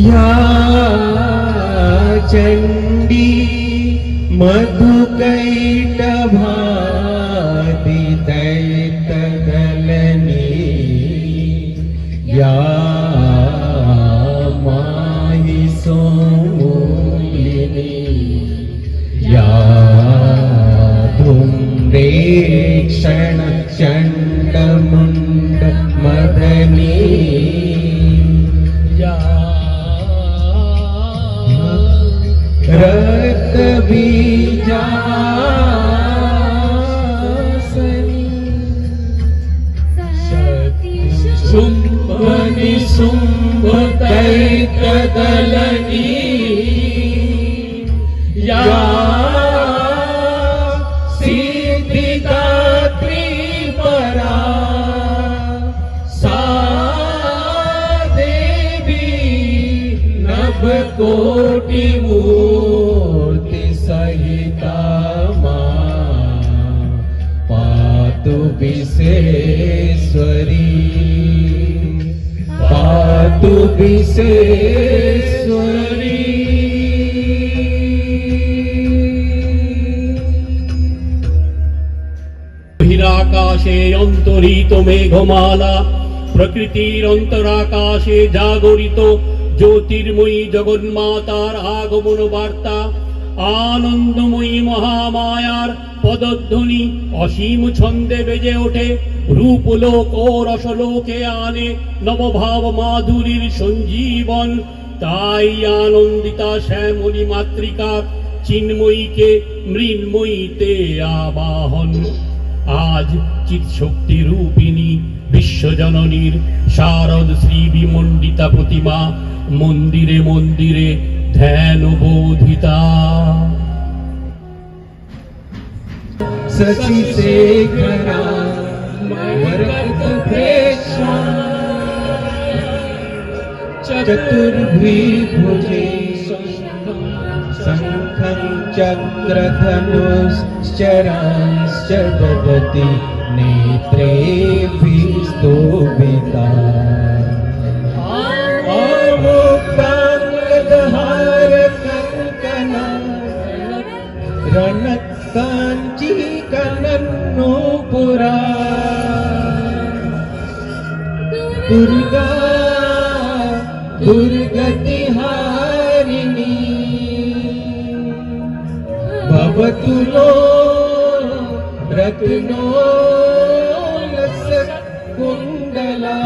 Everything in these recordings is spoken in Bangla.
या चंडी मधुकैटभाति दैत्यदलनी या माहि सोमुलिनी या धूम्रेक्षण चंडमुंड मदनी रक्त बीजासनी शुंभ निशुंभ दैत्यदलनी या सिद्धिदात्री परा सा देवी नभकोटि मूर्ति सहिता पातु विशेश्वरी पातु विशेश्वरी। बहिराकाशे अन्तरित मेघमाला प्रकृतिर अन्तराकाशे जागरित ज्योतिर्मयी जगन्मातार आगमन बार्ता आनंदमयी महामायार पदध्वनि असीम छंदे बेजे ओठे रूपलोक और रसलोके आने नवभाव माधुरीर संजीवन ताई आनंदिता श्यामली मातृका चिन्मयी के मृन्मयीते आवाहन आज चित शक्ति रूपिणी विश्वजननीर शारद श्री विमंडिता प्रतिमा मंदिरे मंदिरे ध्यान बोधिता शशि शेखरा वरद प्रेक्षा चतुर्भुजे शंखं चक्रधनुश्चरांश्च ददति नेत्रेभिस्तोभिता आमुक्तांगदहार कंकना रणकांची कनन्नूपुरा दुर्गा दुर्गतिहारिणी भवतु नो रत्नो कुंडला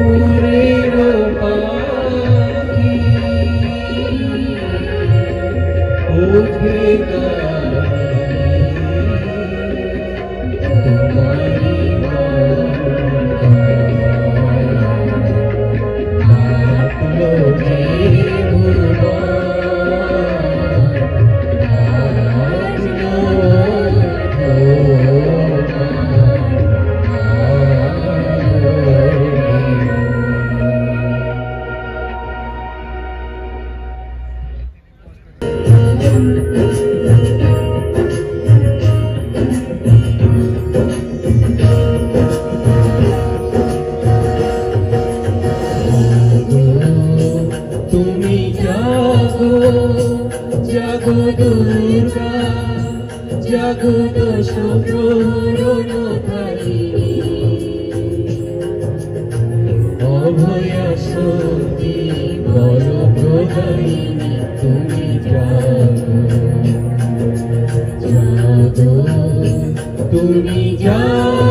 ভোরের পাখি ওঠে তোমারি মাতলো যে জাগো দুর্গা জাগো দশ প্রহরণকারিণী অভয়া শক্তি বল প্রদায়িনী তুমি জাগো জাগো তুমি জাগো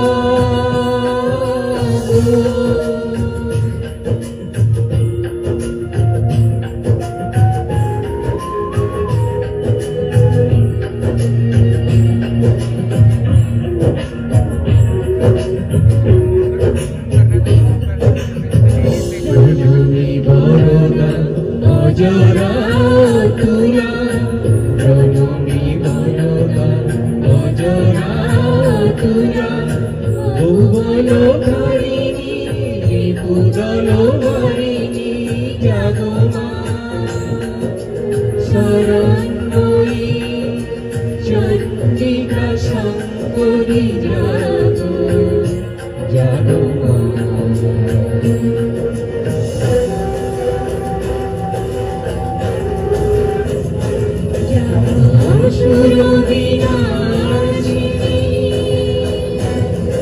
অজরা তুরা রণমী বরদা অজরা তুরা ভুবন ধারিণী পুদল হারিণী জাগো মা শরণ্যই চন্ডিকা শঙ্করী জাগো জাগো মা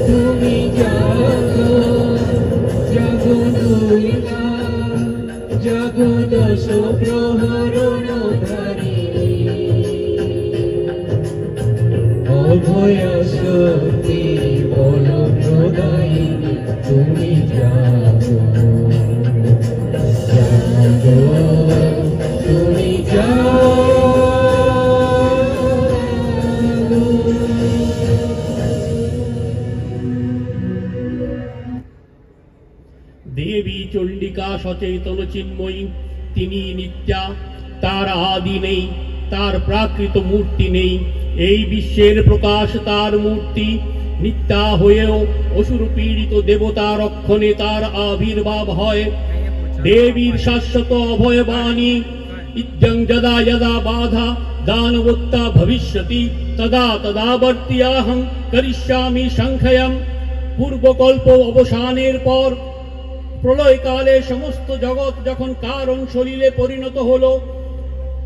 তুমি জাগো জাগো দুর্গা জাগো দশ প্রহরণকারিণী অভয়া শক্তি বল প্রদায়িনী তুমি জাগো জাগো তুমি জাগো দেবী চণ্ডিকা সচেতন চিন্ময়ী, তিনি নিত্যা, তার আদি নেই, তার প্রাকৃত মূর্তি নেই। এই বিশ্বের প্রকাশ তার মূর্তি। নিত্যা হয়েও অসুর পীড়িত দেবতা রক্ষণে তার আবির্ভাব হয়। দেবীর শাশ্বত অভয় বাণী, ইত্যং যদা যদা বাধা দানবত্তা ভবিষ্যতি তদা তদা বর্তিয়াহং করিষ্যামি সংখ্যয়ম। পূর্বকল্প অবসানের পর প্রলয়কালে সমস্ত জগৎ যখন কারণ সলিলে পরিণত হলো,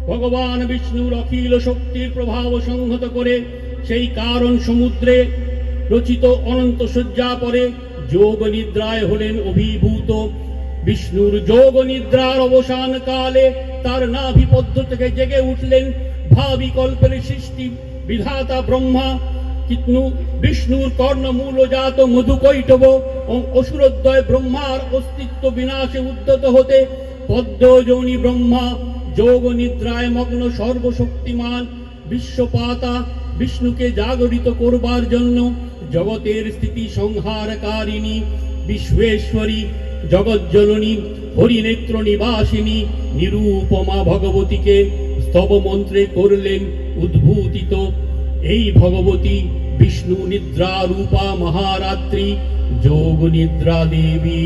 ভগবান বিষ্ণুর অখিল শক্তির প্রভাব সংহত করে সেই কারণ সমুদ্রে রচিত অনন্ত শয্যা পরে যোগ নিদ্রায় হলেন অভিভূত। বিষ্ণুর যোগ নিদ্রার অবসান কালে তার নাভিপদ্ম থেকে জেগে উঠলেন ভাবি কল্পের সৃষ্টি বিধাতা ব্রহ্মা। বিষ্ণুর কর্ণমূলজাত মধুকৈটব ও অসুরোদ্বয় ব্রহ্মার অস্তিত্ব বিনাশে উদ্যত হতে পদ্মযোনি ব্রহ্মা যোগ নিদ্রায় মগ্ন সর্বশক্তিমান বিশ্বপাতা বিষ্ণুকে জাগরিত করবার জন্য জগতের স্থিতি সংহারকারিণী বিশ্বেশ্বরী জগজ্জননী হরিনেত্র নিবাসিনী নিরূপমা ভগবতীকে স্তব মন্ত্রে করলেন উদ্ভূতিত। এই ভগবতী বিষ্ণু নিদ্রা রূপা মহারাত্রি যোগ নিদ্রা দেবী।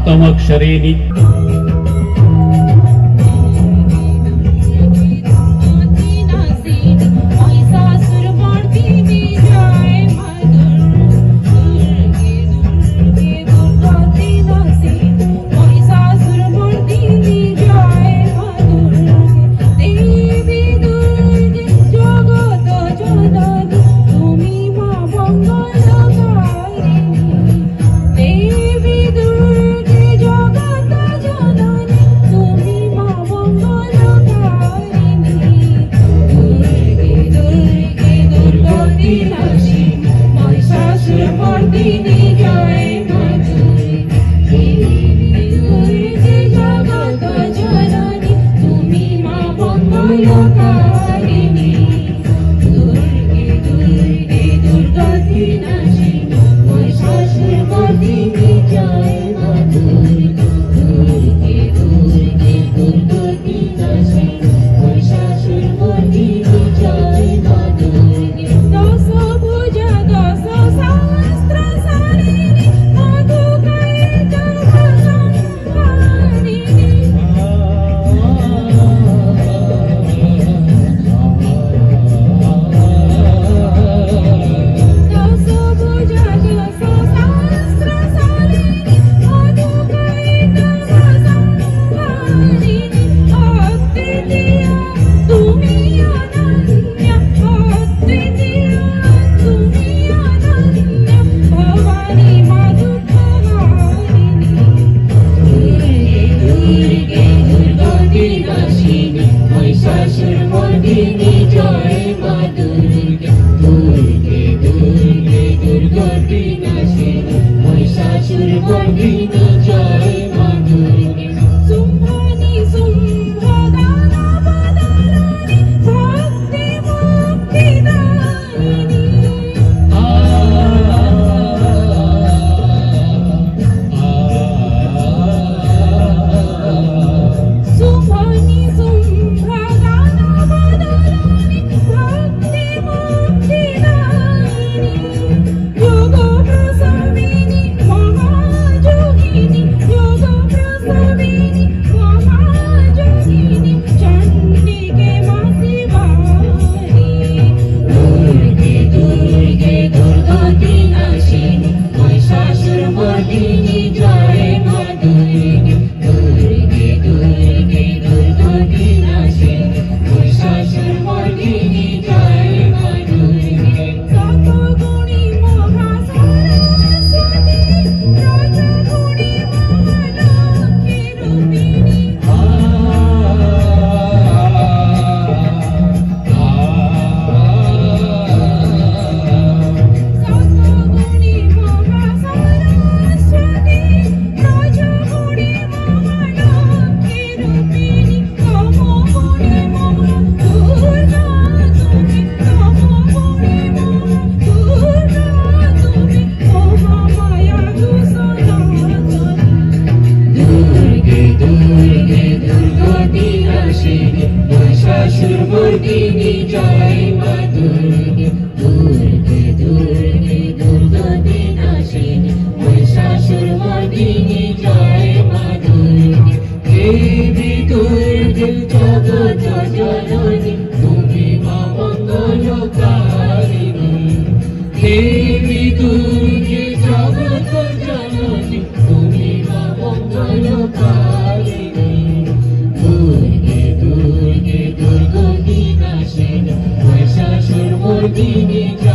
सप्तमक्षरेणि Duर्गे